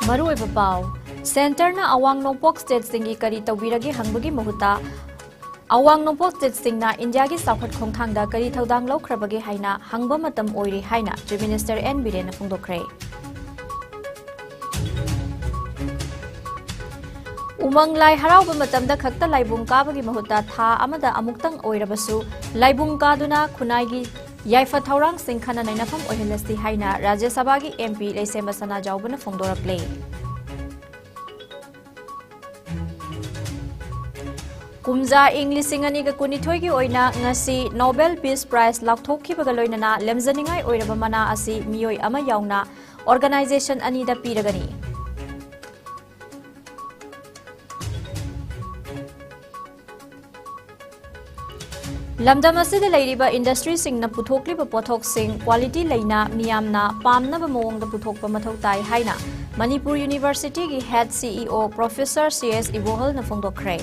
Maruiba Pau, Center na Awang Nongpok State Singi Kari Tawiragi Hangbagi Mahuta, Awang Nongpok State Singna India gi Southward Khongthangda Kari Thodang Laukrabagi Haina, Hangba Matam Oiri Haina, Chief Minister N. Biren Phongdokre. Umang Lai Harauba Matamda Khakta Laibung Kabagi Mahuta Tha Amada Amuktang Oirabasu, Laibung Kaduna Kunaigi Yaifa Thaurang Singh Khana Nainafam Ohilasti Haina, Rajya Sabagi MP Leisema Sana Jaubana Phongdorakle. Kumza English Singani Kunithoi gi oina ngasi Nobel Peace Prize laukthokhibaga loinana lemzaningai oiraba mana asi miyoi ama yauna organization anida piragani. Lamdam asida leiriba industry singna puthokliba pothok sing quality leina miyamna pamnaba mawongda puthokpa mathau tai haina Manipuri University gi head CEO Professor CS Ibohal na phongdokre.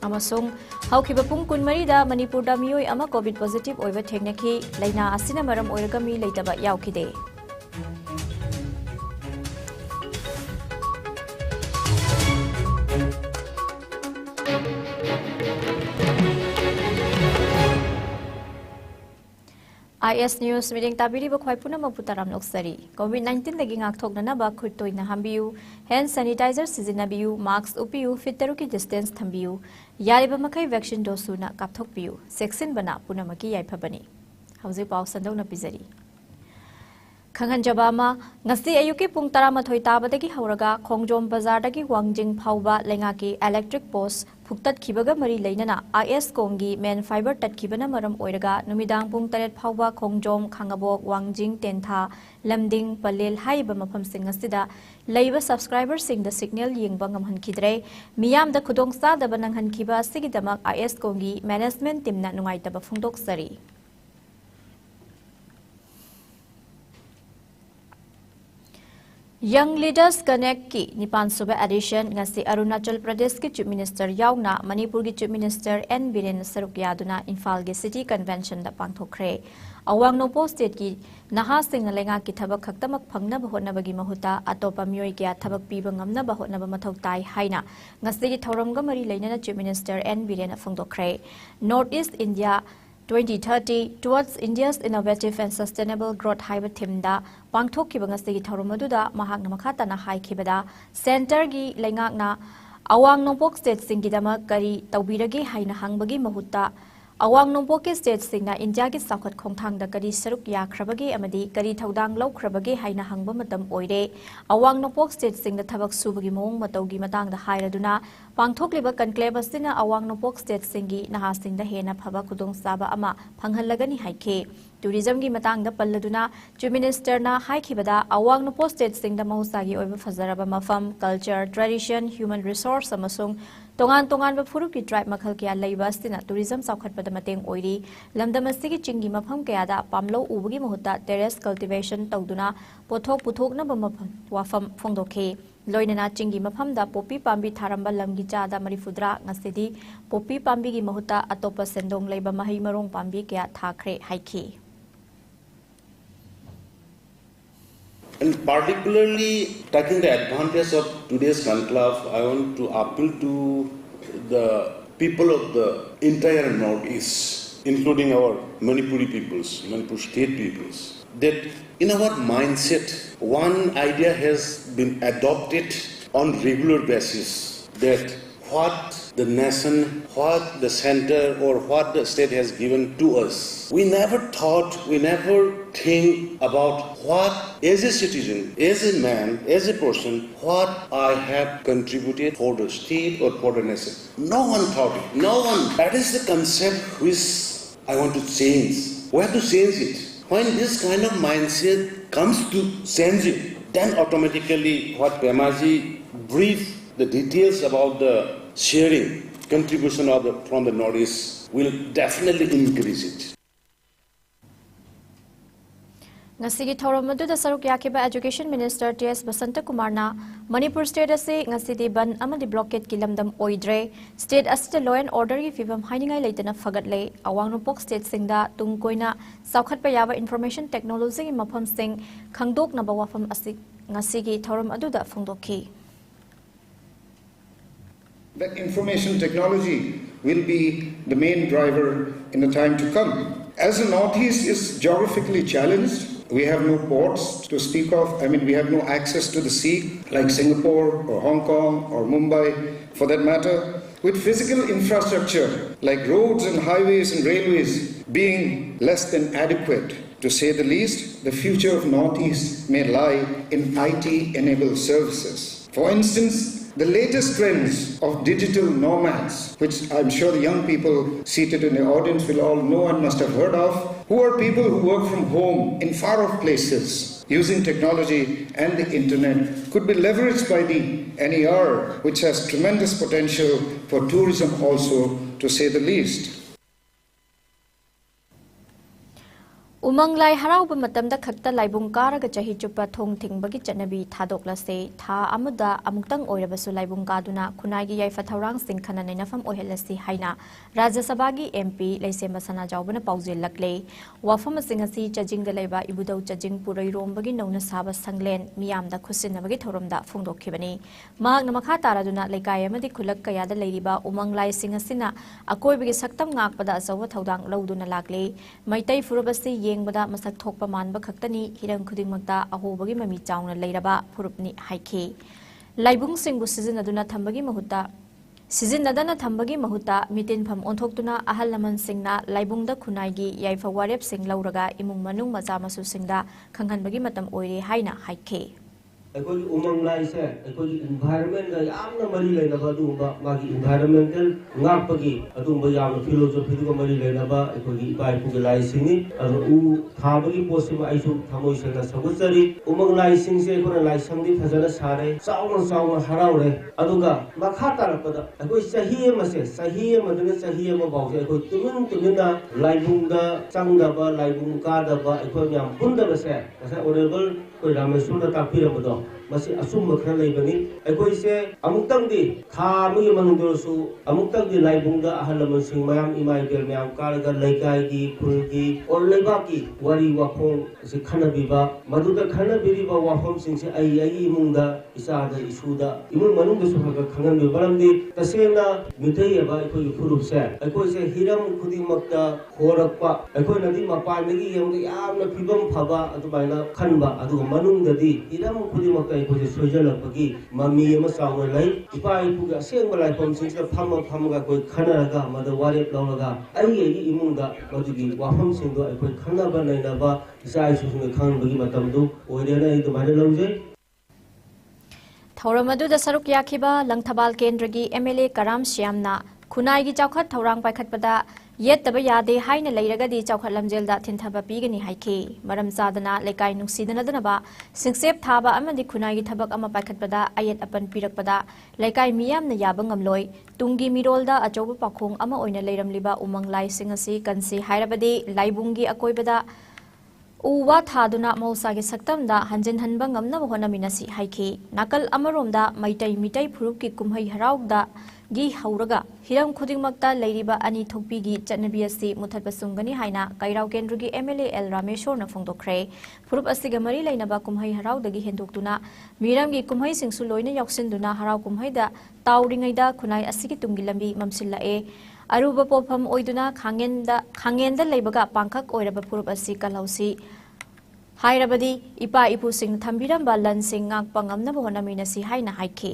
Amasung haukiba pung kunmarida Manipurda miyoi ama COVID positive oiba thengnaki leina asina maram oiraga mi leitaba yaukide. IS News meeting tabiri bakhwai punama putaram loksari COVID-19 lagi ngakthokna ba khuttoina hambiu hand sanitizer sizinabiu mask upiu fitaruki distance thambiu yariba makai vaccine dose na kapthokpiu section bana punamaki yaiphabani hauji paw sandona pizari Khangan Jabama, Ngasi Ayuki Pung Taramathoi Tabadagi Hauraga, Khongjom Bazardagi Wangjing Pauba, Lengaki, Electric Post, Puktat Kibaga Mari Lainana, IS Kongi, Men Fiber Tat Kibana Maram Oiraga, Numidang Pung Taret Pauba, Khongjom, Khangabok, Wangjing, Tentha, Lamding, Palil, Haiba Mapam Singasida, Laiba subscribers sing the signal Ying Bangam Hankidre, Miyam the Kudongsa, the Banang Hankiba, Sigidamak, IS Kongi, Management Timna Nuaitaba Fundok Sari. Young Leaders Connect ki Nipan Suba Edition ngasi Arunachal Pradesh ki Chief Minister Yauna Manipur ki Chief Minister N. Biren Saruk Yaduna Imphal ki City Convention da pangthokre Awang Nongpo State ki Naha Singh Lenga ki thabak khaktamak phangna bahotnabagi mahuta atopa miyoi kya thabak piba ngamna bahotnaba mathau tai haina ngasi ki thoramga mari leinana Chief Minister N. Biren phongdokre Northeast India 2030 towards India's innovative and sustainable growth haiba thimda pangthokkiba ngasi thoromaduda mahakna makhatana haikibada center gi lengakna Awang Nongpok state singidama kari tawbiragi haina hangbagi mahutta Awang Nongpok state singna India gi sakhat khongthangda kari saruk yakhrabagi amadi kari thodang laukrabagi haina hangba matam oire Awang Nongpok state singda thabak subagi mong matawgi matangda hairaduna pangthokliba conclave asina Awang Nongpok state singi naha singda hena phaba khudong saba ama phanghalagani haike tourism gi matangda palladuna Chief Minister na haikibada Awang Nongpok state singda mahusagi oiba fazaraba mafam culture tradition human resource amasung tongan ba furuki tribe makhal kya leiba asina tourism saukhatpada mateng oiri lamdam asigi chingi mafam kayada pamlo ubagi mahuta terrace cultivation tawduna pothok puthokna ba mafam wafam phongdokhe loinana chingi mafamda popi pambi tharamba lamgi chada marifudra ngasidi popi pambi gi mahuta atopa sendong leiba mahi marong pambi kya thakre haiki. And particularly taking the advantage of today's conclave, I want to appeal to the people of the entire Northeast, including our Manipuri peoples, Manipur state peoples, that in our mindset, one idea has been adopted on regular basis that what the nation, what the center or what the state has given to us. We never thought, we never think about what as a citizen, as a man, as a person, what I have contributed for the state or for the nation. No one thought it. No one. That is the concept which I want to change. We have to change it. When this kind of mindset comes to change it, then automatically what Pemaji briefed the details about the sharing contribution from the Northeast will definitely increase it. Ngasigi thorom maduda saruk yakiba Education Minister T.S. Basanta Kumarna Manipur State ase ngasidi ban amadi blockade kilamdam oidre state asida law and order gi fibam hainingai leitana fagatle awangropok state singda tungkoina saukhatpa yaba information technology gi mafam sing khangdok na bawafam asik ngasigi thorom aduda phongdokhi. That information technology will be the main driver in the time to come. As the Northeast is geographically challenged, we have no ports to speak of. I mean, we have no access to the sea like Singapore or Hong Kong or Mumbai for that matter. With physical infrastructure like roads and highways and railways being less than adequate, to say the least, the future of Northeast may lie in IT-enabled services. For instance, the latest trends of digital nomads, which I'm sure the young people seated in the audience will all know and must have heard of, who are people who work from home in far-off places using technology and the internet, could be leveraged by the NER, which has tremendous potential for tourism also, to say the least. Umanglai harauba matamda khakta laibung karaga chahi chupa thong thingbagi chanabi thadoklase tha amuda amuktang oirabasu laibung kaduna khunai gi yaifa thaurang sing khana nainafam ohelasi haina Rajya Sabha gi MP Laisema Sana Jawbana paujel lakle wafam singasi chajing da laiba ibudau chajing purai rombagi nauna saba sanglen miyamda khusinabagi thoromda phongdokhibani mahak na makha taraduna laikai amadi khulak kayada leiriba umanglai singasina akoibagi saktam ngakpada asawa thaudang lauduna lakle maitai furubasi yengbada masak thokpa manba khaktani hirang khudingmakta ahobagi mami chauna leiraba phurupni haikhe laibung singbu sizinaduna thambagi mahutta sizinadana thambagi mahutta mitin pham onthokuna ahal laman singna laibungda khunaigi yaifa warep sing lauraga imung manung macha masu singda khanghanbagi matam oire haina haikhe Ekoi umang lai se ekoi environment ga yamna mari leina ba du ba magi environmental ngapagi adum ba yamna philosophy du mari leina ba ekoi ipai pu ga lai singi adu u thabagi posima aisu thamoi sena sagusari umang lai sing se ekoi lai samdi phajana sare sauna haraure aduga makha tarapda ekoi sahi ma duna sahi ma baw se ekoi tumin laibung da changda ba laibung ka da ba ekoi yam bunda ba se asa honorable koi ramesur da tapira bodo masi asum khana leibani ekoi se amuktang di tha mi manungdo su amuktang di laibungda ahalam sing mayam imai bel mayam kalaga laikai gi khulgi or leiba ki wari wakhong se khana biba maduda khana biriba wahom sing se ai imungda isa da isuda imung manungda su haga khangan bi baramdi tasena mitai aba ekoi furup se ekoi se hiram khuding makta khorakpa ekoi nadi mapan gi yam yamna phibam phaba adubaina khanba adu manungda di hiram khuding makta ekoi sojalapagi mami ama sauna lai ipa ipuga aseng balai pom singsa phama koi khanaraga mada warep lauraga ai imungda madugi wahom singdo ekoi khana ba naina ba isa isu khangbagi matamdu oirena I dumane lauje Thauramadu da saruk yakiba Langthabal Kendragi MLA Karam Shyamna khunai gi chawkhat thaurang paikhatpada yet taba yade haina leiragadi chawkhat lamjelda thinthaba pigani haikhe maram sadana lekai nungsidana danaba singsep thaba amadi khunai gi thabak ama paikhatpada ayet apan pirakpada lekai miyamna yaba ngamloi tungi mirolda achoba pakhong ama oina leiramliba umanglai singasi kansi hairabadi laibungi akoibada uwa thaduna mausagi saktamda hanjin hanba ngamna bahona minasi haikhe nakal amaromda maitai mitai phurupki kumhai haraugda gi hauraga hiram khudingmakta leiriba ani thokpi gi chatnabi asi muthatba sungani haina kairau kendrugi MLA L Rameshwar na phongdokre phurup asiga mari leinaba kumhai haraudagi hendoktuna miramgi kumhai singsu loina yaksinduna harau kumhaida tauringaida khunai asigi tumgi lambi mamsillae aruba popam oiduna khangenda leibaga pangkhak oiraba phurup asi kalausi hairabadi ipa ipu sing thambiramba lan sing ngakpa ngamnaba honaminasi haina haikhe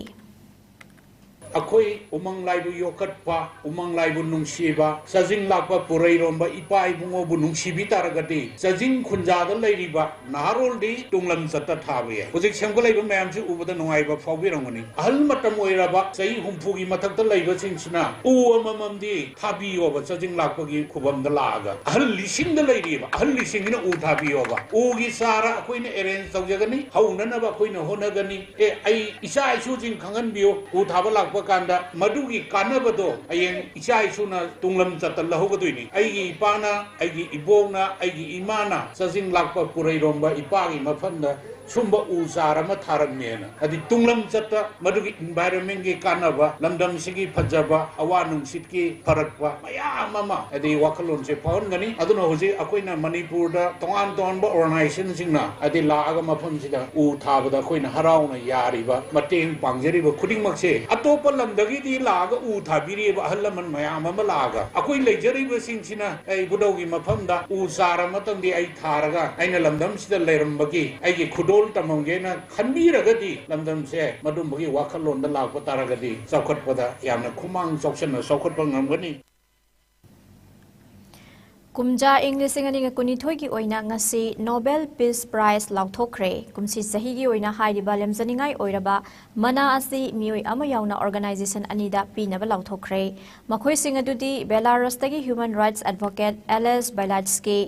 Akoi umang laibu yokatpa umang laibu nungsiba sajing lakpa purai romba ipa ibungo bu nungsibi taragati sajing khunjada leiriba naharol di tunglam satta thabe hojik semko laiba mayam se ubada nungaiba phawbirangani ahal matam oiraba sai humpu gi mathakta laiba singsuna u amamam di thabi oba sajing lakpa gi khubam da laga ahal lising da leiriba ahal lising na u thabi oba u gi sara akoi ne arrange tawjagani haunana ba akoi na honagani ai isa isu jing khangan biyo u thaba lakpa kanda madugi kanabado ayeng ichai suna tunglam chatal lahogadoini aigi ipana aigi ibona aigi imana sajing lakpa purai romba ipagi mafanda sumba uzarama tharamena adi tunglam chata madugi environment gi kanaba lamdam sigi phajaba awanung sitki farakpa mayam mama adi wakalon se paun gani aduna hoji akoina manipur da tongan tonba organization singna adi laaga mafam sida u thabada koina harauna yariba mateng pangjariba khuding makse atopa lamdagi di laaga u thabiriba halaman mayam mama laaga akoi leijariba singsina ai budogi mafam da u zarama tangdi ai tharaga aina lamdam sida leirambagi aigi khudol tamongena khanbiragadi lamdam se madumbugi wakalon da laagpa taragadi saukhatpada yamna khumang chokchana saukhatpa ngamgani Kumja English ngani kunithoi gi oina ngasi Nobel Peace Prize lauthokre kumsi sahi gi oina hairiba lemjaningai oiraba mana asi mioi ama yauna organization anida pinaba lauthokre makhoi sing adudi Belarus tagi human rights advocate Ales Bilatsky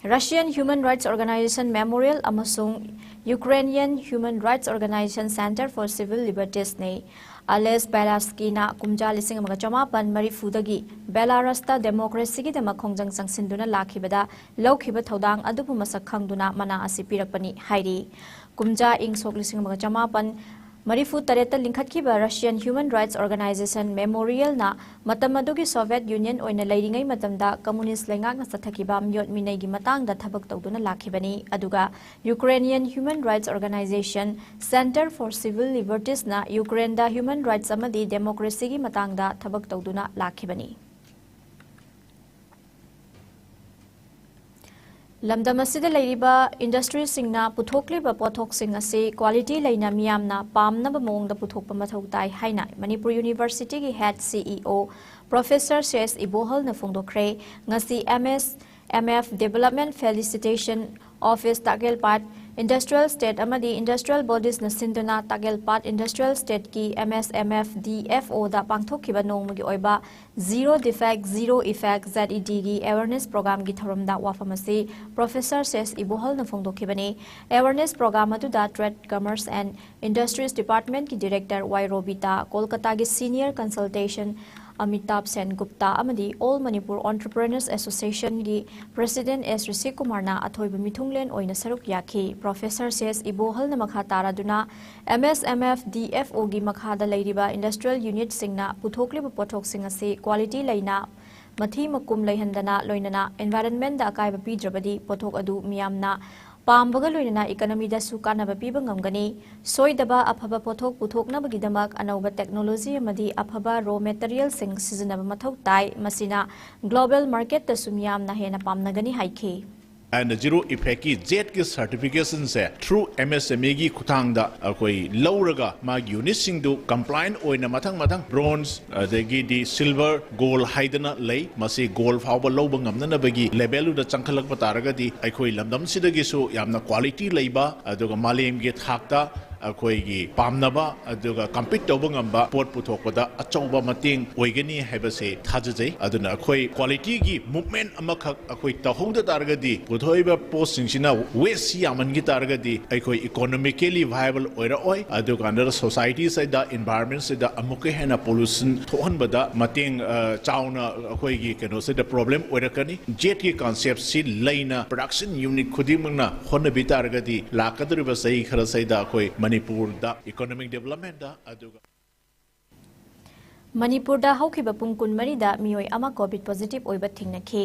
Russian Human Rights Organization Memorial amasung Ukrainian Human Rights Organization Center for Civil Liberties ne Ales Bilatsky na kumja lising mga chamapan marifudagi Belarus ta democracy gi dema khongjang sangsinduna lakhibada lokhiba thodang adubu masak khangduna mana asi pirakpani hairi kumja ing sok lising mga chamapan Marifu tareta linkhatkiba Russian Human Rights Organization Memorial na matamadugi Soviet Union oina leiringai matamda communist lengak na sathakiba myot minai gi matang da thabak tawduna lakhibani aduga Ukrainian Human Rights Organization Center for Civil Liberties na Ukraine da human rights amadi democracy gi matang da thabak tawduna lakhibani Lamdam asida leiriba industry singna puthokliba pothok sing ase quality leina miyamna pamnaba mongda puthokpa mathau tai haina Manipur University gi head CEO Professor C.S. Ibohal na phongdokre ngasi MF Development Felicitation Office Tagelpat Industrial State amadi industrial bodies na sinduna Tagelpat Industrial State ki MSMF DFO da pangthokkiba nongmagi oiba Zero Defect Zero Effect ZED gi awareness program gi thoramda wafamasi Professor says Ibohal na phongdokhibani awareness program adu da Trade Commerce and Industries Department ki Director Y Robita Kolkata gi Senior Consultation Amitabh Sen Gupta amadi All Manipur Entrepreneurs Association gi President S. Rishi Kumar na athoiba mithunglen oina saruk yakhi Professor says Ibohal na makha taraduna MSMF DFO gi makha da leiriba industrial unit singna puthokliba pothok sing ase quality leina mathi makum leihandana loinana environment da akaiba pidrabadi pothok adu miyamna Pambaga loinana economy da su kanaba piba ngamgani soidaba aphaba pothok puthoknabagidamak anauba technology amadi aphaba raw material sing sizinaba mathau tai masina global market da sumyamna hena pamnagani haikhi and the zero effect ki jet ki certification se through MSME gi khutang da koi lauraga ma unit sing do compliant oina mathang bronze degi di silver gold haidana lei masi gold fawba loba ngamna bagi level da changkhalak pataraga di aikoi lamdam sidagi su yamna quality leiba aduga malem gi thakta ꯑꯩꯈꯣꯏꯒꯤ ꯄꯥꯝꯅꯕ ꯑꯗꯨꯒ compete ꯇꯧꯕ ꯉꯝꯕ ꯄꯣꯠ ꯄꯨꯊꯣꯛꯄꯗ ꯑꯆꯧꯕ ꯃꯇꯦꯡ ꯑꯣꯏꯒꯅꯤ ꯍꯥꯏꯕꯁꯦ ꯊꯥꯖꯖꯩ ꯑꯗꯨꯅ ꯑꯩꯈꯣꯏ ꯀ꯭ꯋꯥꯂꯤꯇꯤꯒꯤ ꯃꯨꯚꯃꯦꯟꯠ ꯑꯃꯈꯛ ꯑꯩꯈꯣꯏ ꯇꯧꯍꯧꯗ ꯇꯥꯔꯒꯗꯤ ꯄꯨꯊꯣꯛꯏꯕ ꯄꯣꯠꯁꯤꯡꯁꯤꯅ ꯋꯦꯁꯁꯤ ꯌꯥꯝꯍꯟꯈꯤ ꯇꯥꯔꯒꯗꯤ ꯑꯩꯈꯣꯏ ꯏꯀꯣꯅꯣꯃꯤꯀꯦꯂꯤ ꯚꯥꯏꯕꯜ ꯑꯣꯏꯔꯛꯑꯣꯏ ꯑꯗꯨꯀꯥꯟꯗ ꯁꯣꯁꯥꯏꯇꯤꯁꯤꯗ ꯏꯟꯚꯥꯏꯔꯟꯃꯦꯟꯠꯁꯤꯗ ꯑꯃꯨꯛꯀ ꯍꯦꯟꯅ ꯄꯣꯂꯨꯁꯟ ꯊꯣꯛꯍꯟꯕꯗ ꯃꯇꯦꯡ ꯆꯥꯎꯅ ꯑꯩꯈꯣꯏꯒꯤ ꯀꯩꯅꯣꯁꯤꯗ ꯄ꯭ꯔꯣꯕ꯭ꯂꯦꯝ ꯑꯣꯏꯔꯛꯀꯅꯤ ꯖꯦꯠꯀꯤ ꯀꯟꯁꯦꯞꯁꯤ ꯂꯩꯅ ꯄ꯭ꯔꯗꯛꯁꯟ ꯌꯨꯅꯤꯠ ꯈꯨꯗꯤꯡꯃꯛꯅ ꯍꯣꯠꯅꯕꯤ ꯇꯥꯔꯒꯗꯤ ꯂꯥꯛꯀꯗꯧꯔꯤꯕ ꯆꯍꯤ ꯈꯔꯁꯤꯗ ꯑꯩꯈꯣꯏ ꯃꯅꯤꯄꯨꯔꯗ economic development da aduga Manipur da haukiba pung kun mari da mioi ama COVID positive oiba thingnakhi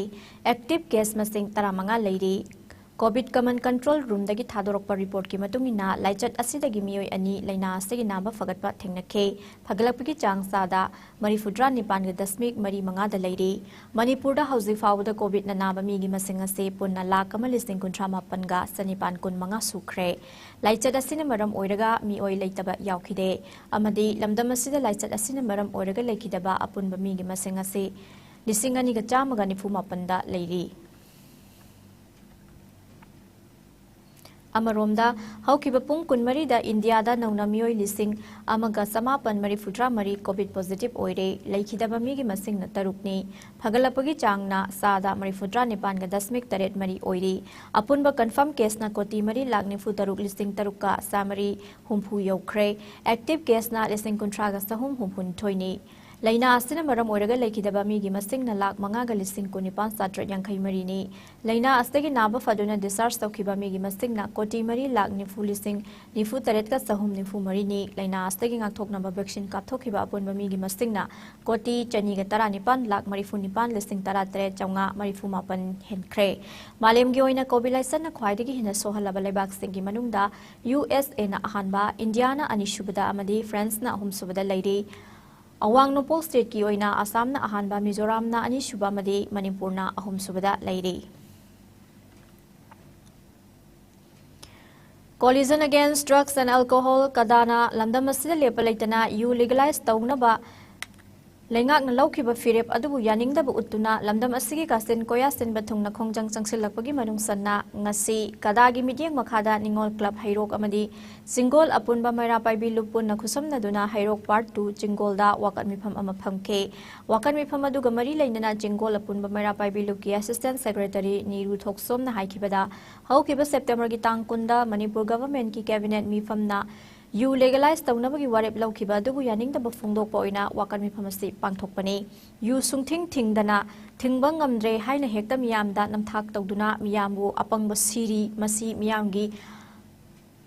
active case masing 15 leiri COVID common control room dagi thadorokpa report ki matungina laichat asidagi mioi ani laina asigi naba fagatpa thingnakhi phagalakpagi changsa da marifudra nipan ga dasmik mari manga da leiri Manipur da hausi fawda COVID na naba mi gi masing ase punna lakh listing kuntra mapan ga sanipan kun manga sukre laichat asina maram oiraga mioi leitaba yaukhide amadi lamdam asida laichat asina maram oiraga lekhidaba apunba mi gi masing ase lisingani ga chamaga nifu mapan da leiri Amaromda haukiba pung kunmari da India da nauna mioi lising amaga samapan marifutra mari COVID positive oire laikhidaba migi masing na tarukni phagalapagi changna sada marifutra nipan ga dasmik taret mari oire apunba confirm case na koti mari lagni fu taruk lising taruka samari humpu yokre active case na lising kuntra ga sahum humpun thoini Laina asina maram oiraga laikhidaba migi masing na lak manga ga lising kunipan satra yankai mari ni Laina astagi naba faduna discharge taukiba migi masing na koti mari lak nifu lising nifu taret ka sahum nifu mari ni Laina astagi ngakthok namba vaccine kapthokiba apunba migi masing na koti chani ga tara nipan lak marifu nipan lising tara tare chaunga marifu mapan henkre malem gi oina cobilaisan na khwaidagi hina sohalaba leibak singi manungda USA na ahanba Indiana ani shubada amadi France na ahum subada lairi Awang Nopal State ki oina Assam na ahanba Mizoram na ani shuba madi Manipur na ahum subada lairi. Coalition Against Drugs and Alcohol kadana lamdam asida lepalaitana you legalize taunaba Lengak na laukiba firep adubu yaningdaba utuna lamdam asigi kasin koya sin batung na khongjang changsilakpagi manungsan na ngasi kadagi midyang makhada ningol club hairok amadi Jingol apunba mayra paibi lupun na khusam na duna hairok part 2 Jingol da wakat mifam ama phamke wakat mifam aduga mari lainana Jingol apunba mayra paibi luki assistant secretary Niru Thoksom na haikibada haukiba September gi tang kunda Manipur government ki cabinet mifam na You legalize taunabagi warep laukiba adubu yaningdaba phongdokpa oina wakan mifamasi pangthokpani you sungthing thingdana thingbang ngamdre haina hekta miyamda namthak tawduna miyambu apangba siri masi miyamgi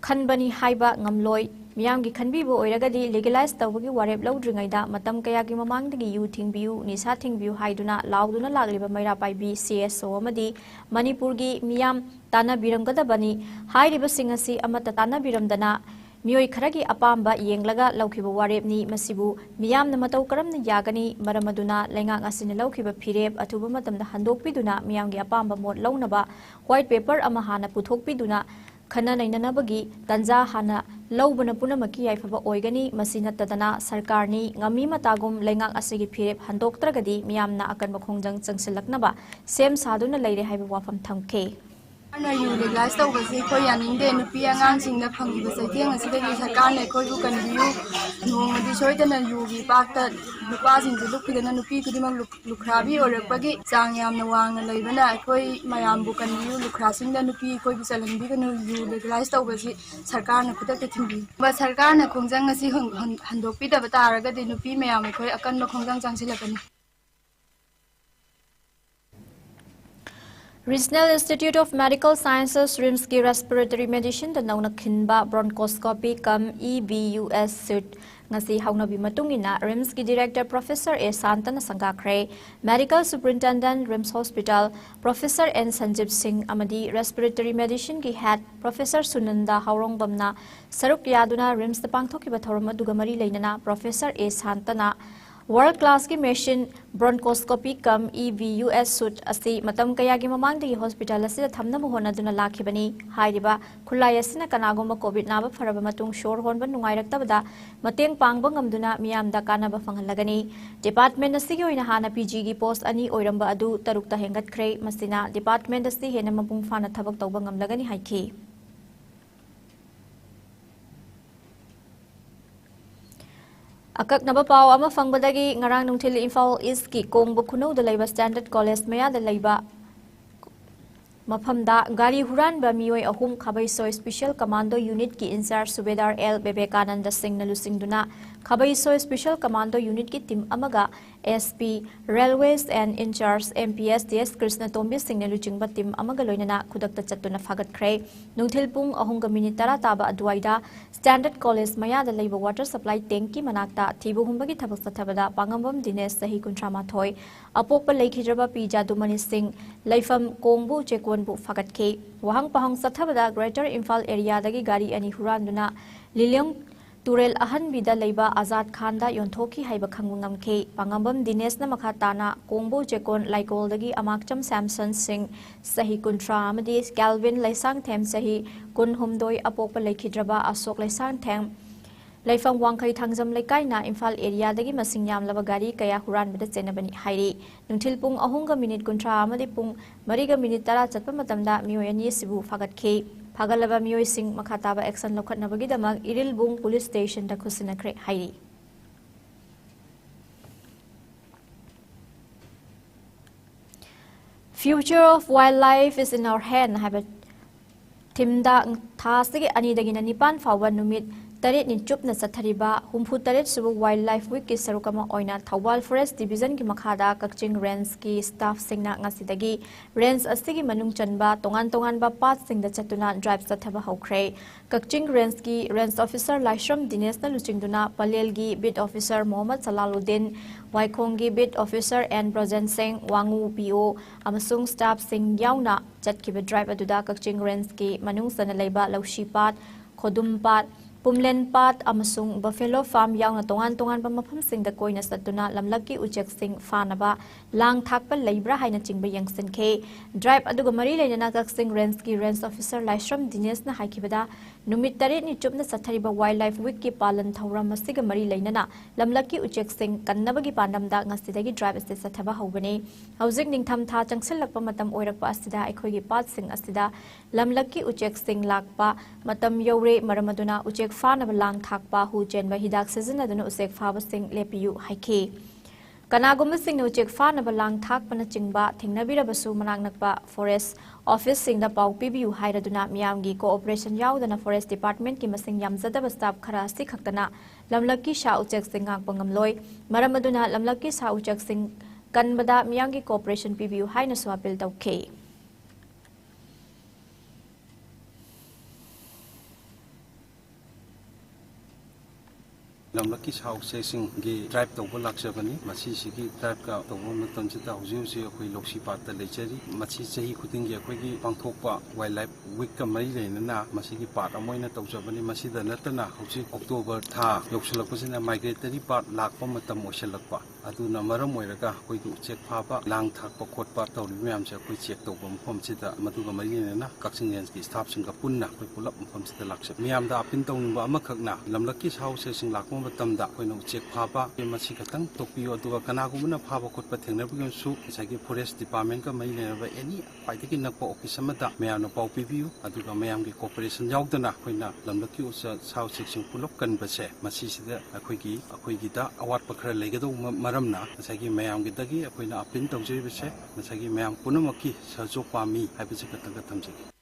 khanbani haiba ngamloi miyamgi khanbibu oiragadi legalize tawbagi warep laudringaida matam kayagi mamangdagi you thingbiu nisa thingbiu haiduna lauduna lagliba maira paibi CSO amadi Manipurgi miyam tana biramgadabani hairiba singasi amata tana biramdana Mioi kharagi apamba yenglaga laukiba warepni masibu miyamna matau karamna yagani maramaduna lengak asina laukiba phirep athuba matamda handokpiduna miyamgi apamba mot launaba white paper ama hana puthokpiduna khana nainanabagi tanja hana laubana punamaki yaifaba oigani masina tadana sarkarni ngami matagum lengak asigi phirep handoktragadi miyamna akanba khongjang changsilaknaba sem saduna leire haiba wafam thamke Ana you legalize tawbasi ko yaningde nupi angang singna phangiba saiteng asidagi sarkar ne ko ju kanbiu nongadi soidana yugi pakta lupa singju lukidana nupi kudimang lukhrabi orakpagi chang yamna wangna leibana akoi mayambu kanbiu lukhra singda nupi koi bisalanbi kanu you legalize tawbasi sarkar na khudak thingbi ba sarkar na khongjang asi handokpi da bataraga de nupi mayam koi akan no khongjang changsilakani Regional Institute of Medical Sciences RIMS ki respiratory medicine da nauna khinba bronchoscopy kam EBUS suit ngasi haunabi matungina RIMS ki director Professor A Santana Sangakre Medical Superintendent RIMS Hospital Professor N Sanjib Singh amadi respiratory medicine ki head Professor Sunanda Haurongbamna saruk yaduna RIMS da pangthokiba thoram aduga mari leinana Professor A Santana World class ki machine bronchoscopy kam EBUS suit asi matam kayagi mamangdagi hospital asida thamnabu honaduna lakhibani hairiba khulai asina kanagoma covid naba faraba matung shor honba nungairaktabada mateng pangba ngamduna miyamda kanaba fangalagani department asigi oina hana PG gi post ani oiramba adu tarukta hengatkhre masina department asi hena mapung fana thabak tawba ngamlagani haiki Akak naba pau ama fangbadagi ngarang nungthil Imphal East ki Kongbu Khunau da laiba Standard College maya da laiba Maphamda gari huran ba mioi ahum khabai soi special commando unit ki incharge Subedar L Bebekananda Singh na lusingduna khabai soi special commando unit ki team amaga SP Railways and incharge MPS DS Krishna Tombi Singh na luchingba team amaga loinana khudakta chattuna phagat khre nungthil pung ahum ga minute tara taba adwaida Standard College maya da laiba water supply tank ki manakta thibu humbagi thabak sathabada pangambam Dinesh sahi kuntrama thoi apokpa leikhijraba pi Jadumani Singh laifam Kongbu Chekonbu fagatke wahang pahang sathabada Greater Imphal area dagi gari ani huranduna Liliang Turel ahan bida leiba Azad Khan da yonthoki haiba khangungam ke pangambam Dinesh na makhatana Kongbu Chekon Laikol dagi Amakcham Samson Singh sahi kuntra amadi Calvin Laisang Them sahi kun humdoi apokpa leikhijraba Asok Laisang Them Laifang Wangkai Thangjam Laikai na Imphal area dagi masing yamlaba gari kaya huran bida chenabani hairi nungthil pung ahunga minute kuntra amadi pung mariga minute tara chatpa matamda mioi ani sibu fagatke Fagalaba miyoi sing makataba action lokhatnabagidamag Irilbung Police Station da khusinakre hairi. Future of wildlife is in our hand. Have a Timda Tasiki Anidagina Nipan Fawa Numit Tarit ni Chupna Satariba Humpu Tarit Subu Wildlife Week is Sarukama Oina Tawal Forest Division ki Makada Kakching Rens ki staff singna ngasidagi Rens Astigi Manung Chanba Tongan ba Pat Sing the Chatuna drives Sataba Hokre Kakching Rens ki Rens Officer Laishram Dines na Luchingduna Palelgi Bid Officer Mohammad Salaluddin Waikongi Bid Officer and Brozen Singh Wangu PO Amasung staff Sing Yauna Chatkiba drive aduda Kakching Rens ki Manung Sanalaiba Laushi Pat Khodum Pat Pumlen Pat amasung Buffalo Farm yauna tongan ba mafam sing da koina satuna lamlaki ujek sing fanaba lang thakpa leibra haina chingba yangsen ke drive aduga mari leina Kakching Rens ki Rens Officer Laishram Dines na haikibada numit tarit ni chupna sathariba wildlife week ki palan thauram masiga mari leina lamlaki ujek sing kannabagi pandamda ngasidagi drive ase sathaba hobani housing ningtham tha changsilakpa matam oirakpa asida aikhogi pat sing asida lamlaki ujek sing lakpa matam yore maramaduna ujek Fanaba lang thakpa hu jenba hidak season aduna usek faba sing lepiyu haike kanaguma sing no ujek fanaba lang thakpa na chingba thingnabira basu manang nakpa forest office sing da pau pibiu hairaduna miyamgi cooperation yaudana forest department ki masing yamjada staff khara si khaktana lamlaki sha ujek sing ngak pangamloi maramaduna lamlaki sa ujek sing kanbada miyamgi cooperation pibiu haina swapil tauke Lamlaki house sing gi drive to lakshabani machi sigi drive ka to matam chita hujeu se khoi lokshi pat ta lechari machi chahi khuting ge khoi gi pangthokpa wildlife week ka mai le na machi gi pat amoina tawjabani machi da natana hausi October tha yoksalakpasina migratory part lakpa matam osalakpa aduna maram oiraga khoi gi check phaba lang thakpa khotpa tawri myam se khoi check to bom phom chita maduga mai le na Kakching Rens ki staff sing ka punna khoi pulap phom chita lakshab myam da apin tawning ba amakhakna lamlaki house sing lakpa matamda koino check phaba masi katang tokpio aduga kanagumna phaba khotpa thengnabu su sagi forest department ka mai lenaba any paitiki nakpa office amada mayamna pau pibiu aduga mayam gi cooperation yaudana koina lamlaki usa south section pulop kan base masi sida akhoi gi da awat pakhra legado maramna sagi mayam gi dagi akoina apin tawjei base sagi mayam punamaki sajok pami haibise katanga thamjagi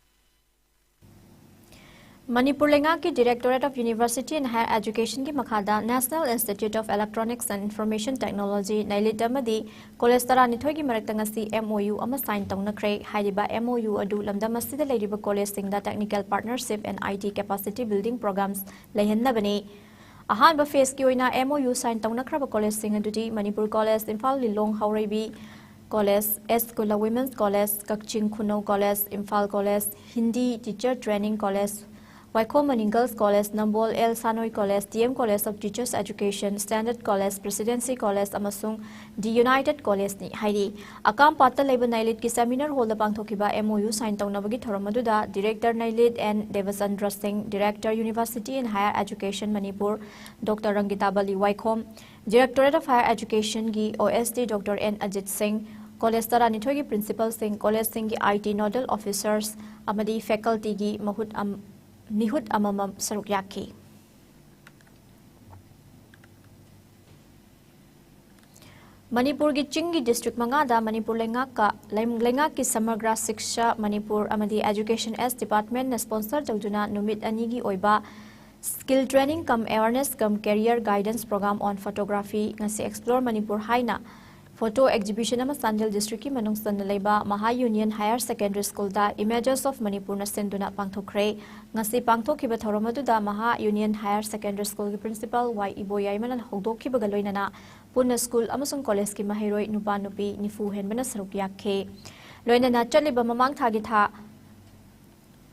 Manipur Lenga ki Directorate of University and Higher Education ki Makhada National Institute of Electronics and Information Technology Nailid Amadi College Taranithoi ki Maraktangasi MOU ama sign tawnakhre haidiba MOU adu lamdam asida leiriba college singda technical partnership and IT capacity building programs leihennabani ahanba phase ki oina MOU sign tawnakhra college sing adudi Manipur College Imphal Lilong Haureibi College Escola Women's College Kakching Khunau College Imphal College Hindi Teacher Training College Waikomani Girls College, Nambol El Sanoi College, DM College of Teachers Education, Standard College, Presidency College, Amasung The United College ni haidi akam patta leba Nailid ki seminar hall da pangthokiba MOU sign tawnabagi thoramaduda Director Nailid and Devasandra Singh, Director University and Higher Education Manipur, Dr. Rangita Bali Waikom, Directorate of Higher Education gi OSD Dr. N Ajit Singh, College Taranithoi gi Principal Singh, College Singh gi IT Nodal Officers, amadi Faculty gi Mihut amamam saruk yaki. Manipur ki Chingi District Mangada Manipur Lenga ki Samagra Siksha Manipur amadi Education S Department na sponsor tawduna numit anigi oiba Skill Training cum Awareness cum Career Guidance Program on Photography ngasi Explore Manipur haina Photo exhibition ama Sandil district ki manung sanlaiba Maha Union Higher Secondary School da Images of Manipur na senduna pangthokre ngasi pangthokiba thoramadu da Maha Union Higher Secondary School ki principal Y Iboyai manan hogdokhiba galoinana punna school amasung college ki mahiroi nupa nupi nifu henbana saruk yakhe loinana chaliba mamang thagi tha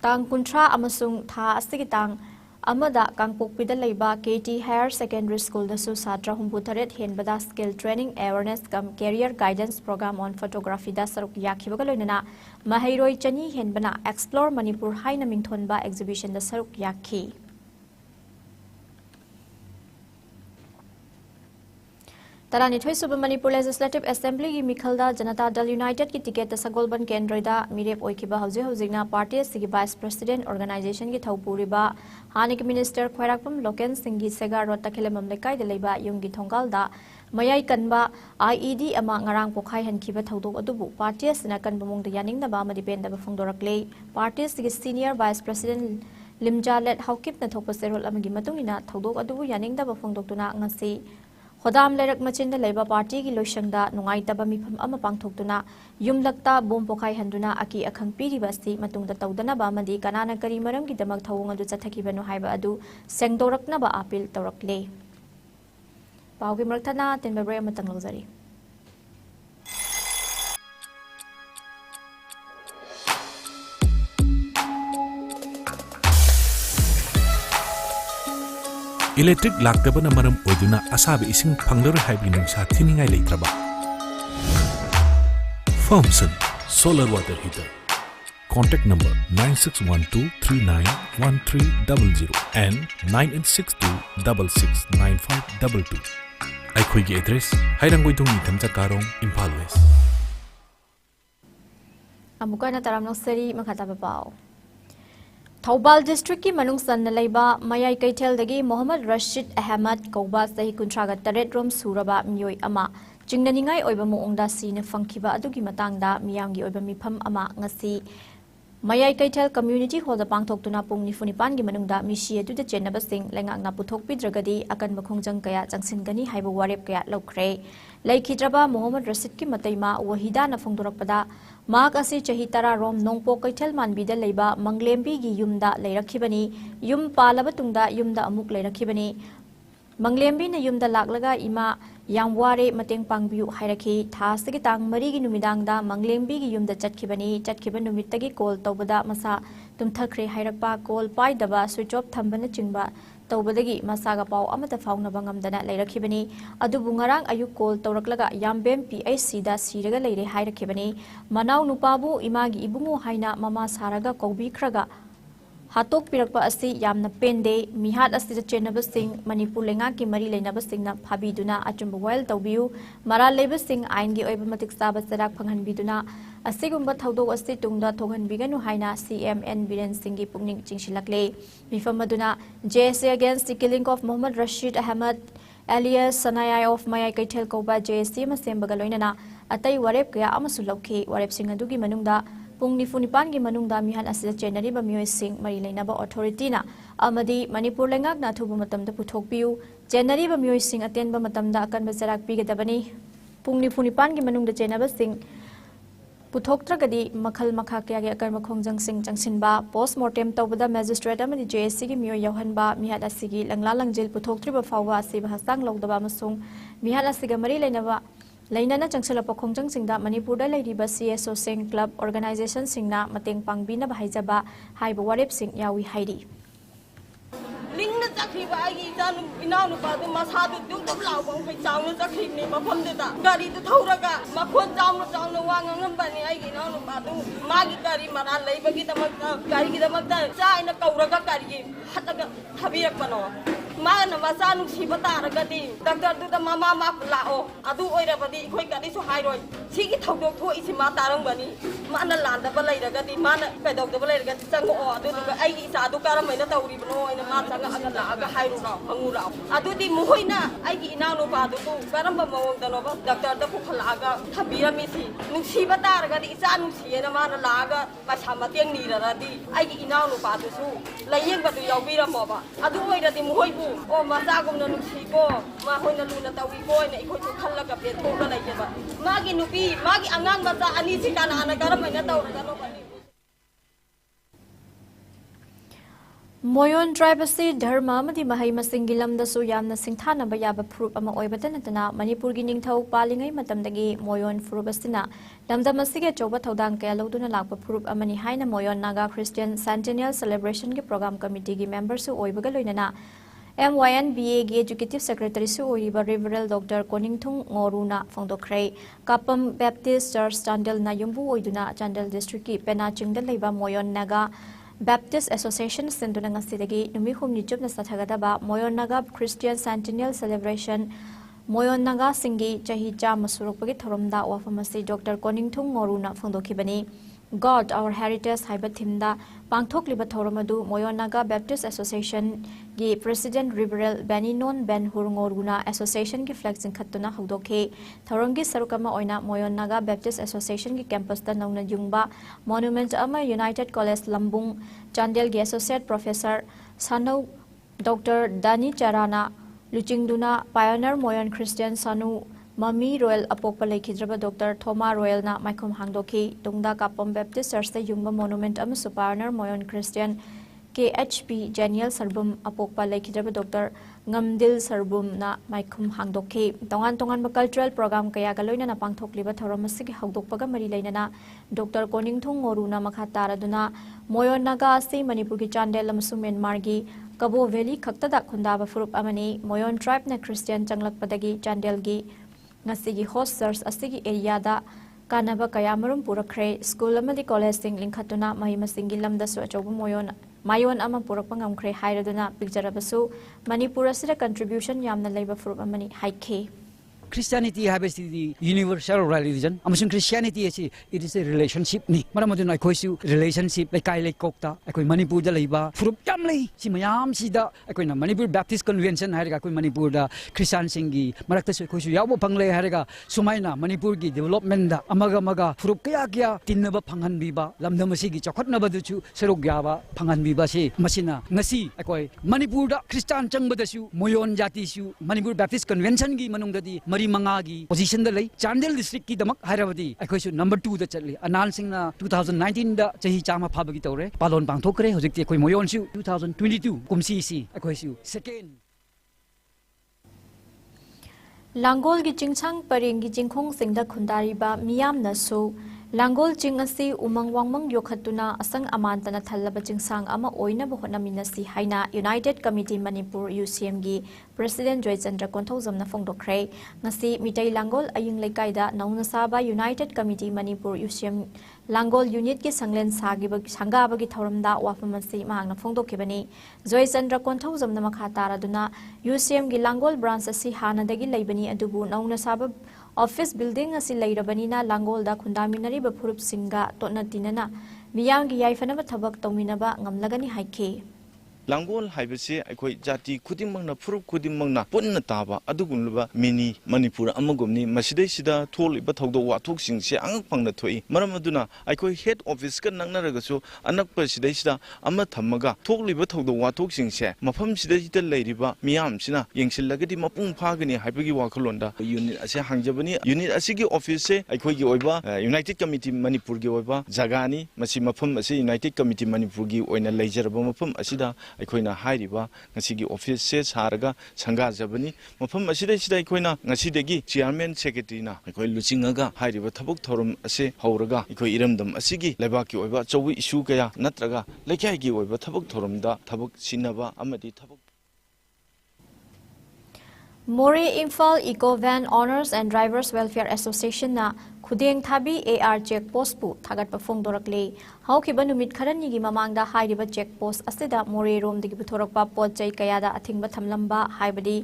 tang kuntra amasung tha asigi tang Amada Kangpokpida Leiba KT Higher Secondary School da su Satra Humputaret Henbada Skill Training Awareness cum Career Guidance Program on Photography da saruk yakhibaga loinana Mahiroi Chani Henbana Explore Manipur haina mingthonba exhibition da saruk yakhi Taranithoi suba Manipur Legislative Assembly gi Mikhalda Janata Dal United ki ticket Sagolban Kendroida Mirep Oikiba Hojigna Party Sigi Vice President Organization gi Thopuriba Hanik Minister Khwairakpam Loken Singhi Sega Rota Khilemam Lekai de Leba Yumgi Thongalda Mayai Kanba IED ama ngarang pokhai hankiba thodok adubu Party Sina kan bumung de yaning na ba madipen da phongdorakle Party Sigi Senior Vice President Limjalet Haukip na thokpa serol amagi matungina thodok adubu yaning da phongdoktuna ngasi Hodam Lerak Machin the Labour Party ki Loshanda Nungai Taba Mipam Ama Pangtokduna Yumlakta Bom Pokai Handuna Aki Akang Piri Basti Matung the Taudana Bamadi Kanana Karimaram ki Damak Tawanga du Zataki Banu Haiba Adu Sengdorak Naba Apil Torakle Paugi Martana Tenbabre Matang Lozari Electric laktabana maram oiduna asabe ising panglar haibi nungsa thiningai leitraba Firmson solar water heater contact number 9612391300 and 9862669522 aikhoi gi address hairangoi dungi thamcha karong Impal West Amukana taramno seri makata babao Thobal District ki manung san na leiba Mayai Kaithel dagi Mohammad Rashid Ahmad Kauba sahi kuntraga taret rom suraba miyoi ama chingnaningai oiba moongda sina fangkiba adugi matangda miyamgi oiba mifam ama ngasi Mayai Kaithel Community Hall da pangthoktuna pung nifunipan gi manungda mishi adu de chenaba sing lengakna puthokpidragadi akan makhongjang kaya changsingani haiba warep kaya lokre laikhidraba Mohammad Rashid ki mataima wahida na phongdorakpada Mak asi chahi tara rom nongpo Kaithel manbida leiba Manglembi gi yumda leirakhibani yum palaba tungda yumda amuk leirakhibani Manglembi na yumda laklaga ima yamware mateng pangbiu hairakhi thasagi tang mari gi numidangda Manglembi gi yumda chatkiba numittagi call tawbada masa tumthakre hairakpa call paidaba switch off thambana chingba tawbadagi masaga paw amata faunaba ngamdana leirakhibani adubu ngarang ayuk call tawraklaga yambem PIC da siraga leire hairakhibani manaw nupabu imagi ibungu haina mama saraga kawbikhraga Hatok pirakpa asi yamna pende mihat asi chenaba sing Manipur lenga ki mari leinaba singna phabiduna achumba well tawbiu mara leba sing ain gi oiba matik saba sarak phanghanbiduna asigumba thodok asi tungda thoghanbiganu haina CMN Biren Singh gi pungning chingsilakle mifamaduna JSA against the killing of Mohammad Rashid Ahmad alias Sanayai of Mayai Kaithel Kauba JSC masembaga loinana atai warep kaya amasu lokhi warep sing adugi manungda Pung nifunipan gi manungda mihan asida chenari ba miyoi sing mari leinaba authority na amadi Manipur lengak na thubu matamda puthokpiu chenari ba miyoi sing atenba matamda akan bajarak pigadabani pung nifunipan gi manungda chenaba sing puthoktragadi makhal makha kya gi akan makhongjang sing changsinba postmortem tawbada magistrate amadi JSC gi miyoi yauhanba mihat asigi langla langjil puthoktriba fawwa asiba hasang logdaba masung mihat asiga mari leinaba Lainana changsalapa khongjang singda Manipurda leiriba CSO sing club organization singna mateng pangbina bahijaba haiba warep sing yawi hairi Lingna chakhiba ai janu inau pa du masadu dum dum law bang phai chawna chakhibni mafam de da gari du thauraga makhon chawna wangangam bani ai gi nau pa du magi gari mara leiba gi damak gari gi damak da chaina kauraga gari gi hataga thabirak bano Mana masanu sibata ragadi doctor du da mama ma lao adu oirabadi khoi kadi so hairoi sigi thodok tho isi ma tarang bani mana landa ba lai ragadi mana pedok da ba lai ragadi sango adu du ai gi sa adu karam maina tawri bano ina ma sanga aga la aga hairu ra hangu ra adu di muhoina ai gi ina no pa du karam ba mawong da no ba doctor da ku khala aga thabira mi si nu sibata ragadi isa nu siena mana la aga pa sama tiang ni ra di ai gi ina no pa du su layeng ba du yawi ra mo ba adu oiradi muhoi O masagom na nusi ko, mahoy na luna tawi ko, na ikoy ko kalaga peto ka na iba. Magi nupi, magi angang bata anisi ka na anagaramay na tawra ka no bali. Moyon tribe asi dharma amadi mahai masing gilamda su yamna singthana ba yaba phurup ama oibata natana Manipur gi ningthau palingai matamdagi Moyon phurup asina lamdam asige choba thodang kaya loduna lakpa phurup amani haina Moyon Naga Christian Centennial Celebration gi program committee gi member su oibaga loinana MYNBA gi Executive Secretary su oiba Reverend Dr. Koningthung Ngoruna Phongdokhrei Kapam Baptist Church Chandel na yumbu oiduna Chandel District ki Pena Chingda leiba Moyon Naga Baptist Association senduna ngasidagi numi humni chupna sathagadaba Moyon Naga Christian Centennial Celebration Moyon Naga Singi Chahi Chama Surupagi Thoramda Wafamasi Dr. Koningthung Ngoruna Phongdokhibani. God Our Heritage Haiba Thimda Pangthok Liba Thoramadu Moyon Naga Baptist Association gi President Liberal Beninon Ben Hurngoruna Association gi flag Khatuna Hogdokhe Thorongi Sarukama Oina Moyon Naga Baptist Association gi campus da Nauna Jungba Monument Ama United College Lambung Chandel gi Associate Professor Sanu Dr. Dani Charana Luchingduna Pioneer Moyon Christian Sanu Mami Royal Apokpa Lekhidraba Dr. Thoma Royal na Maikhum Hangdokhi Tungda Kapam Baptist Church da Jungba Monument Amasu Pioneer Moyon Christian KHP Genial Sarbum Apokpa Lekhidraba Dr. Ngamdil Sarbum na Maikhum Hangdokhi Tongan Cultural Program kaya galoina na pangthokliba thoramasigi hawdokpaga mari leinana Dr. Koningthung Ngoruna makha taraduna Moyon Naga asi Manipur gi Chandel amsu Myanmar gi Cabo Valley khaktada khundaba furup amani Moyon tribe na Christian changlakpadagi Chandel gi ngasigi host church asigi area da kanaba kayamarum purakre school amadi college sing linkhatuna mahimasingi lamda su achobu mayon ama purakpa ngamkre hairaduna picturabasu Manipur asira contribution yamna leiba furup amani haike Christianity has the universal religion. Among Christianity, it is a relationship. Ni maramodun ay koisu relationship like kay like kokta. Ako'y Manipur da leiba. Furup jamlay si mayam si da. Ako'y na Manipur Baptist Convention harga ako'y Manipur da Christian singi. Marakta so koisu yawo panglay harga sumay na Manipur gi development da amaga furup kaya tinna ba panghan biba lamdam masigi chakot na ba duchu serog yaba panghan biba si masina ngasi ako'y Manipur da Christian chang badasu moyon jati su Manipur Baptist Convention gi manung dadi Mangagi position the lay Chandel district ki damak Haravadi I number 2 the chatli Anal Singh 2019 da chahi chama phabagi tore palon pangthokre hojikti koi moyon su 2022 kumsi si su second Langol gi chingchang paring gi jingkhong singda khundari ba miyam na su Langol ching asi umang wangmang yokhatuna asang amantana thallaba chingsang ama oina bohona minasi haina United Committee Manipur UCM gi President Joy Chandra Konthozam na phongdokre ngasi mitai Langol aying lekaida nauna saba United Committee Manipur UCM Langol unit ki sanglen sanga bagi thoramda wafamasi mahang na phongdokhibani Joy Chandra Konthozam na makha taraduna UCM gi Langol branch asi hanadagi leibani adubu nauna saba Office building asi leirabanina Langol da khundaminari ba phurup singa totna tinana miyang gi yaifanaba thabak tawminaba ngamlagani haike Langol haibase aikoi jati khudimangna phurup khudimangna punna taba adugunluba mini Manipur amagomni masidai sida tholiba thogdo wathok singse angak pangna thoi maram aduna aikoi head office ka nangnaragasu anak pasidai sida ama thammaga tholiba thogdo wathok singse mafam sida hita leiriba miyam sina yengsilagadi mapung phagani haibagi wakhalonda unit ase hangjabani unit asigi office se aikoi gi oiba United Committee Manipur gi oiba jagani masi mafam ase United Committee Manipur gi oina leijarba mafam asida aikoina hairiba ngasigi office se saraga sanga jabani mafam asida sida aikoina ngasidegi chairman secretary na aikoi luchingaga hairiba thabuk thorum ase hauraga aikoi iramdam asigi lebaki oiba chowi issue kaya natraga lekai gi oiba thabuk thorumda thabuk sinaba amadi thabuk More Imphal Eco Van Owners and Drivers Welfare Association na Khudeng Thabi AR check post pu thagat pa phong dorakle haukiba numit kharani gi mamangda hairiba check post asida More rom digi puthorakpa potchai kayada athingba thamlamba haibadi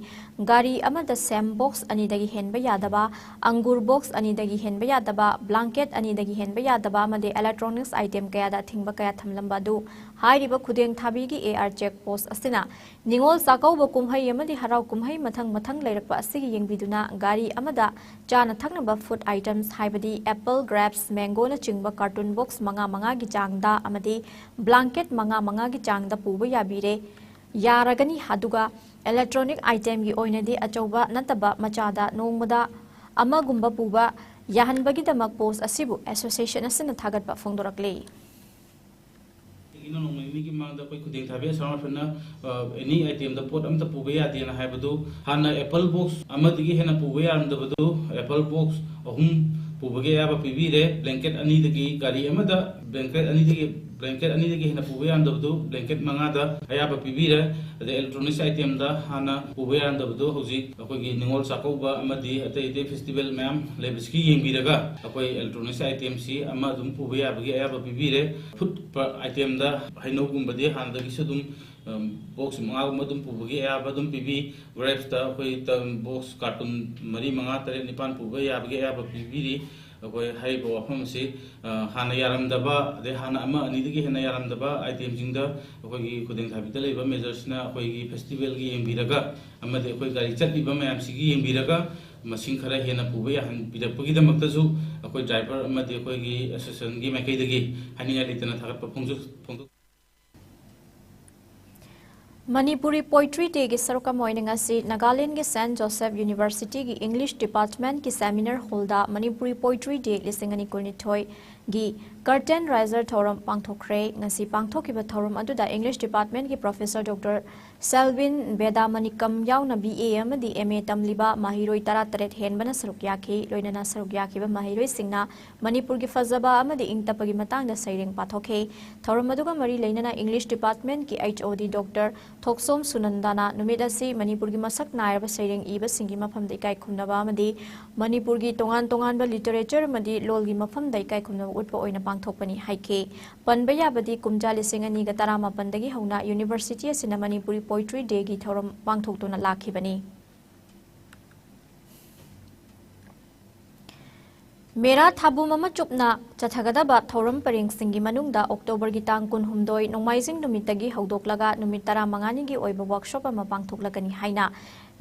gari amada sam box ani dagi henba yadaba angur box ani dagi henba yadaba blanket ani dagi henba yadaba amade electronics item kayada athingba kaya thamlamba du hairiba Khudeng Thabi gi AR check post asina ningol sakauba kumhai amadi harau kumhai mathang leirakpa asigi yengbiduna gari amada chana thaknaba food items haibadi apple grapes mango na chingba carton box manga gi changda amadi blanket manga gi changda puba yabire yaragani haduga electronic item gi oinadi achauba nataba machada nongmada amagumba puba yahanbagi damak post asibu association asina thagatba phongdorakle ino no mi ki mang da koi Khudeng Thabi sama fena any item da pot am ta puba ya dina haibadu hana apple box amadigi hena puba ya andabadu apple box ahum pubage ya ba pibire blanket ani dagi gari amada blanket ani dagi hena puba ya andabadu blanket manga da aya ba pibire the electronics item da hana puba ya andabadu hoji akoi gi ningol sakauba amadi atai festival ma'am lebiski yengbiraga akoi electronics item si ama dum puba ya bagi aya ba pibire food item da haino gumbadi hana dagi sudum box mga madum pubugi ya badum pibi grapes ta koi box cartoon mari mga tare nipan pubugi ya bagi ya pibi ri koi hai bo afam si hana yaram daba de hana ama ani digi hana yaram daba item jingda koi gi kuding thabi ta leba measures na koi gi festival gi yembiraga ama de koi gari chat liba mayam si gi yembiraga masing khara hena pubugi han pirakpagi da makta ju koi driver ama de koi gi association gi makai digi hani ya litana thagat pa phongju Manipuri Poetry Day ki saruka moininga si Nagaland ki St. Joseph University ki English Department ki Seminar Hall da Manipuri Poetry Day lisingani kunithoi gi Curtain Riser Thorum pangthokre ngasi pangthokiba thorum aduda English Department ki Professor Dr. Selvin Bedamanikam yauna BA amadi MA tamliba mahiroi tarat henbana sarukyaki loinana sarukyaki ba mahiroi singna Manipur ki fazaba amadi ingtapagi matang da saireng pathokhe thorum aduga mari leinana English Department ki HOD Dr. Thoksom Sunandana numidasi Manipur ki masak nairba saireng iba singi mafam dai kai khumnaba amadi Manipur ki tongan tongan ba literature amadi lol gi mafam dai kai khumnaba utpa oina pangthokpani haike panba yabadi kumja lisingani ga tarama pandagi hauna University asina Manipuri Poetry Day gi thorum pangthoktuna lakhibani Mera thabu mama chupna chathagadaba thorum paring singi manungda October gi tang kun humdoi nomaising numitagi haudoklaga numit 15 gi oiba workshop ama pangthoklagani haina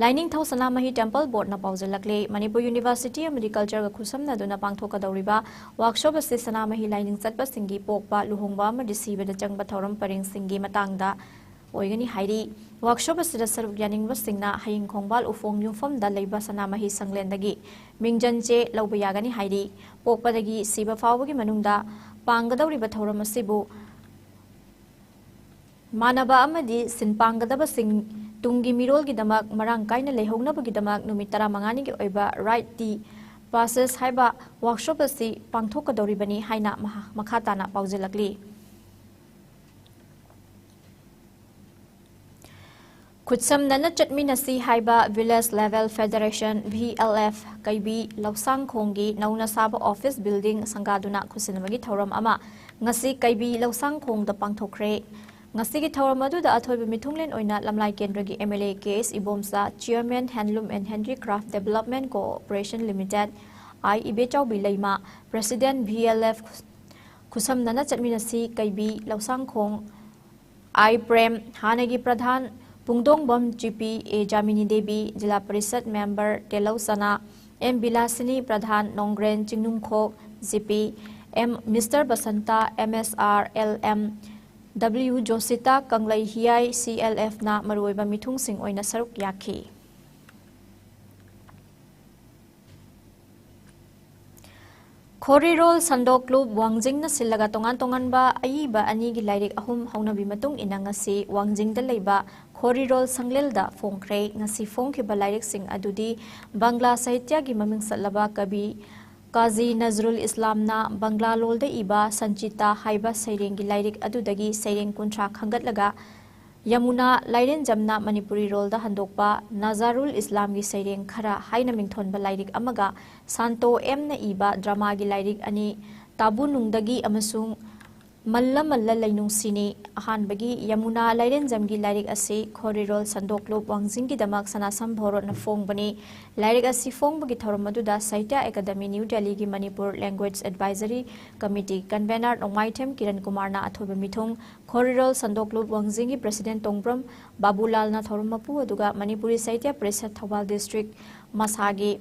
Lining Thosana Mahi Temple Board na paujalakle Manipur University of Agriculture ga khusamna duna pangthokadawriba workshop ase sana mahi lining chatpa singi pokpa luhongba ma receive da changba thorum paring singi matangda oigani hairi workshop asida saruk yaningba singna haying khongbal ufong yumfam da leiba sana mahi sanglendagi mingjanche lawba yagani hairi pokpadagi siba fawagi manungda panggadawriba thorum asibu manaba amadi sinpanggadaba sing Tungi mirol gi damak marang kaina lehognaba gi damak numit 15 gi oiba right di process haiba workshop asi pangthokadori bani haina makhata na paujelakli Kutsam nana chatminasi haiba village level federation VLF kaibi lausang khongi nauna saba office building sangaduna khusinamagi thoram ama ngasi kaibi lausang khong da pangthokre Ngasigi Thawram aduda athoiba mithunglen oina lamlai kendragi MLA case ibomsa Chairman Handloom and Handicraft Development Corporation Limited I Ibechau Bilaima President VLF Kusam Nana Chatminasi Kaibi Lausang Khong I Prem Hanagi Pradhan Pungdong Bam GP A Jamini Devi Jila Parisad Member Telau Sana M Bilasini Pradhan Nongren Chingnum Khok GP M Mr Basanta MSR LM W. Josita Kanglai Hiai CLF na maruiba mithung sing oina saruk yakhi. Khorirol Sandok Club Wangjing na silaga tongan ba ayiba ani gi lairik ahum hauna bi matung inangasi Wangjing da leiba Khorirol Sanglel da fongkre ngasi fongkhiba lairik sing adudi Bangla Sahitya gi maming satlaba kabi Qazi Nazrul Islam na Bangla lolda iba Sanchita haiba sairengi lairik adudagi saireng kuntra khangatlaga Yamuna Lairen Jamna Manipuri rolda handokpa Nazarul Islam gi saireng khara haina mingthonba lairik amaga Santo M na iba drama gi lairik ani tabu nungdagi amasung Malla Malla Lainung Sini Ahanbagi Yamuna Lairen Jamgi Lairik Asi Khorirol Sandok Club Wangjing gi damak sanasam bhorot na fongbani Lairik Asi fongbagi thormaduda Sahitya Academy New Delhi gi Manipur Language Advisory Committee Convener Nongmaitem Kiran Kumar na athoba mithung Khorirol Sandok Club Wangjing gi President Tongbram Babulal na thormapu aduga Manipuri Sahitya Parishad Thawal District Masagi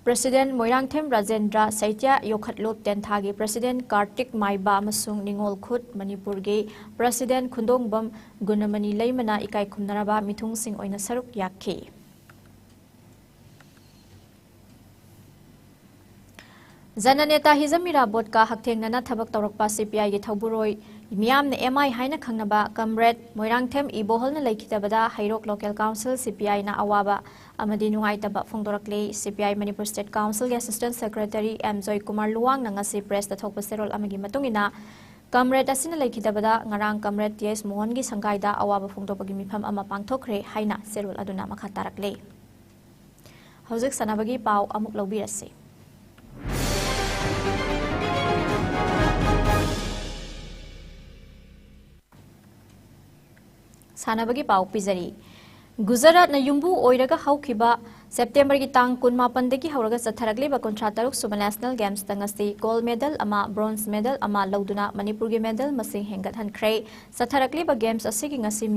President Moirangthem Rajendra Sahitya Yokhatlop Tenthagi President Kartik Maiba Masung Ningol Khut Manipur gi President Khundongbam Gunamani Leimana ikai khumnaraba mithung sing oina saruk yakhi Zananeta Hizamira Bodka Haktengnana Thabak Tawrakpa CPI gi Thauburoi Miyamna MI haina khangnaba Comrade Moirangthem Iboholna laikhitabada Hairok Local Council CPI na awaba amadi nungaitaba phongdorakle CPI Manipur State Council gi Assistant Secretary M Joy Kumar Luwang na ngasi press ta thokpa serol amagi matungina Comrade asina laikhitabada ngarang Comrade TS Mohan gi sangaida awaba phongdopagi mifam ama pangthokre haina serol aduna makha tarakle Hauzik sanabagi pau amuk lobirase Sanabagi pau pizari. Gujarat na yumbu oiraga haukiba September ki tang kun mapandagi hauraga satharagli ba kontrataruk suba National Games tangasi gold medal ama bronze medal ama lauduna Manipur gi medal masing hengat hankrai satharagli ba games asigi ngasi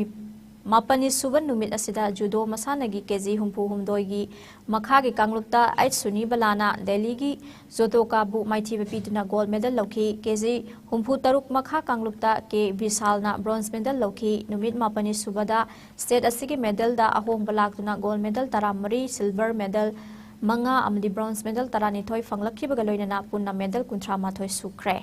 Mapani suban numit asida judo masanagi keji humpu humdoi gi makha gi kanglupta ait suni balana Delhi gi zoto kabu maithi bepituna gold medal lauki keji humpu taruk makha kanglupta ke bisalna bronze medal lauki numit mapani subada state asigi medal da ahong balakuna gold medal taramari silver medal manga amdi bronze medal tarani thoi fanglakhi bagaloina punna medal kuntra mathoi sukre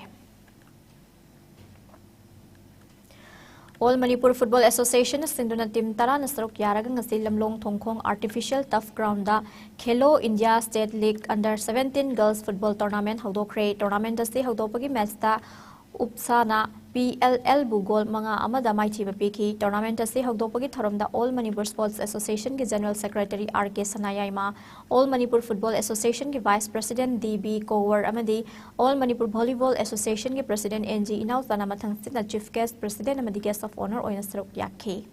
All Manipur Football Association Sinduna Team Tara Nasrok Yaraga ngasi lamlong thongkhong artificial turf ground da Khelo India State League Under 17 Girls Football Tournament hodokre tournament ase hodopagi match ta Upsana PLL Bugol manga amada maithi bapiki tournament ase hodopagi tharomda All Manipur Sports Association ki General Secretary RK Sanayaima All Manipur Football Association ki Vice President DB Kowar amadi All Manipur Volleyball Association ki President NG Inaw sana mathang sina Chief Guest President amadi Guest of Honor oina saruk yakhi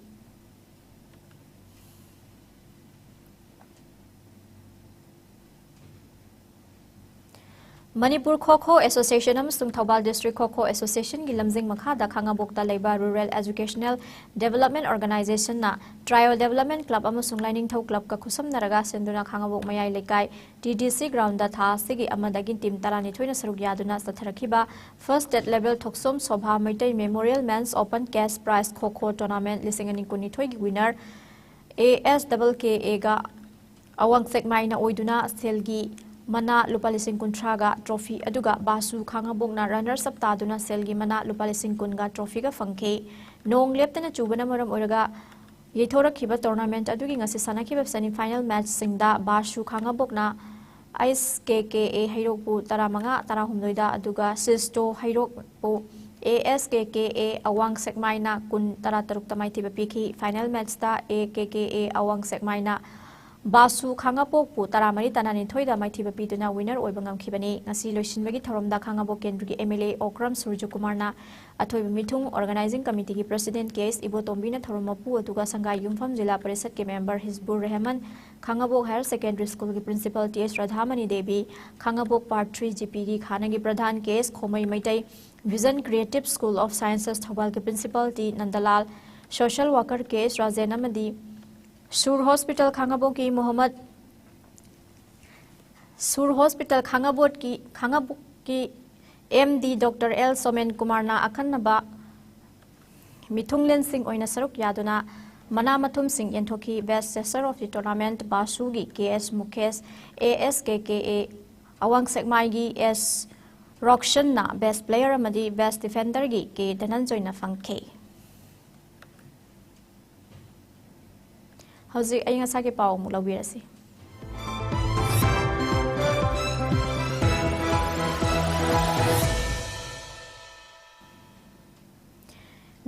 Manipur Kho Association amasung Thobal District Kho Association gi lamjing makhada khangabokta leiba Rural Educational Development Organization na Trial Development Club amasung Lining Thau Club ka khusam naraga senduna khangabok mayai lekai TDC ground da tha sigi amadagin team tarani thoina saruk yaduna satharakhiba First State Level Thoksum Sobha Maitai Memorial Men's Open Cash Prize Kho Tournament lisingani kuni thoi gi winner ASKKA ga awang sekmai na oiduna selgi Mana lupalising kuntraga trophy aduga basu khangabok na runners up taduna selgi mana lupalising kunga trophy ga fangke nong leptana chubana maram oraga yethora khiba tournament adugi ngasi sanakhiba semi final match singda basu khangabok na ISKKA hairokpu taramanga tarahumdoida aduga sisto hairokpu ASKKA awang sekmaina kun tarataruk tamai thiba piki final match ta AKKA awang sekmaina Basu Khangabok pu taramari tanani thoida maithiba pituna winner oibangam khibani ngasi loisinbagi tharomda Khangabok kendrugi MLA Okram Surju Kumar na athoiba mithung organizing committee ki president case Ibotombi na tharomapu atuga sangai yumpham jila parishad ke member Hizbur Rahman Khangabok Higher Secondary School ki principal TS Radhamani Devi Khangabok part 3 GPD Khanagi pradhan case Khomai Maitai Vision Creative School of Sciences Thobal ki principal T Nandalal social worker case Rajen Amadi Sur Hospital Khangabok ki Muhammad Sur Hospital Khangabok ki MD Dr. L Somen Kumar na akhanaba Mithunglen Singh oina saruk yaduna Mana Mathum Singh Yenthoki Best Cessor of the Tournament Basugi KS Mukesh ASKKA Awang Sekmai gi S Rokshan na Best Player amadi Best Defender gi K Dhananjoy na fangke Hauzik ay nga sa kipaw mula wirasi.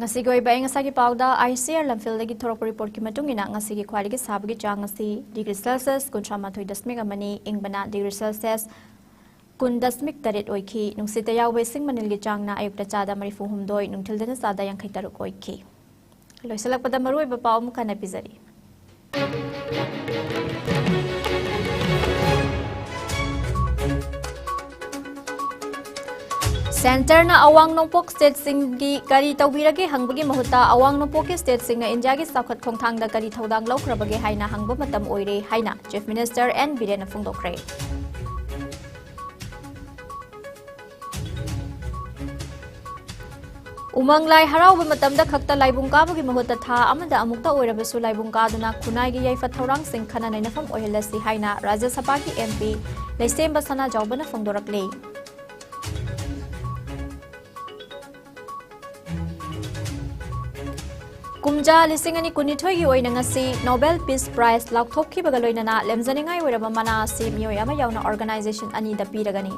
Ngasi goy ba nga sa kipaw da ICR lamfil lagi thorok report ki matungina ngasi ki khwali ki sabagi chang ngasi degree Celsius kuntra mathoi dasmik amani ingbana degree Celsius kun dasmik taret oiki nungsita yawe sing manil gi chang na ayukta chada marifu humdoi nungthil dana sada yang khaitaruk oiki. Loisalak pada marui ba paw mukha na pizari. Center na awang nongpok state sing gi kari tawbirage hangbagi mahuta awang nongpok ki state sing na India gi sakhat khongthang da kari thodang laukrabage haina hangba matam oire haina Chief Minister N Biren Fungdokre Umang lai harau matam da khakta laibung ka bagi mahuta tha amada amukta oirabasu laibung ka duna khunai gi yaifa thorang sing khana nei nafam ohelasi haina Rajya Sabha ki MP Leisem Basana Jawbana Fungdorakle Kumja lisingani kunithoi gi oina ngasi Nobel Peace Prize laukthokki bagaloinana lemjaningai oiraba mana si mioi ama yauna organization ani da piragani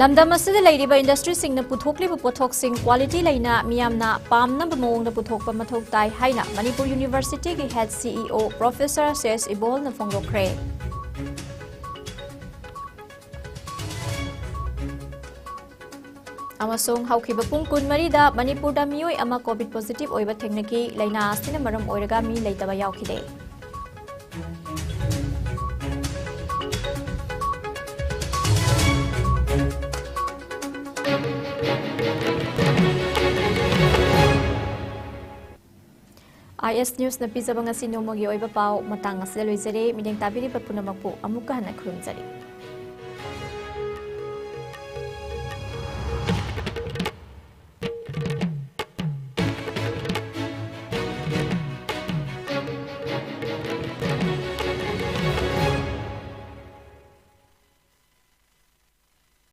Lamdam asida lairiba industry sing na puthokliba pothok sing quality laina miyamna pamna bamong na puthokpa mathok tai haina Manipur University ki head CEO Professor CS Ibol na Fongdokre ꯑꯃꯁꯨꯡ ꯍꯧꯈꯤꯕ ꯄꯨꯡ 24ꯗ ꯃꯅꯤꯄꯨꯔꯗ ꯃꯤꯑꯣꯏ ꯑꯃ COVID positive ꯑꯣꯏꯕ ꯊꯦꯡꯅꯈꯤ ꯂꯩꯅꯥ ꯑꯁꯤꯅ ꯃꯔꯝ ꯑꯣꯏꯔꯒ ꯃꯤ ꯂꯩꯇꯕ ꯌꯥꯎꯈꯤꯗꯦ IS News na pizza bang asi nomogi oiba pau matang asila loizere mideng tabiri pat punamapu amuka hana khurumjari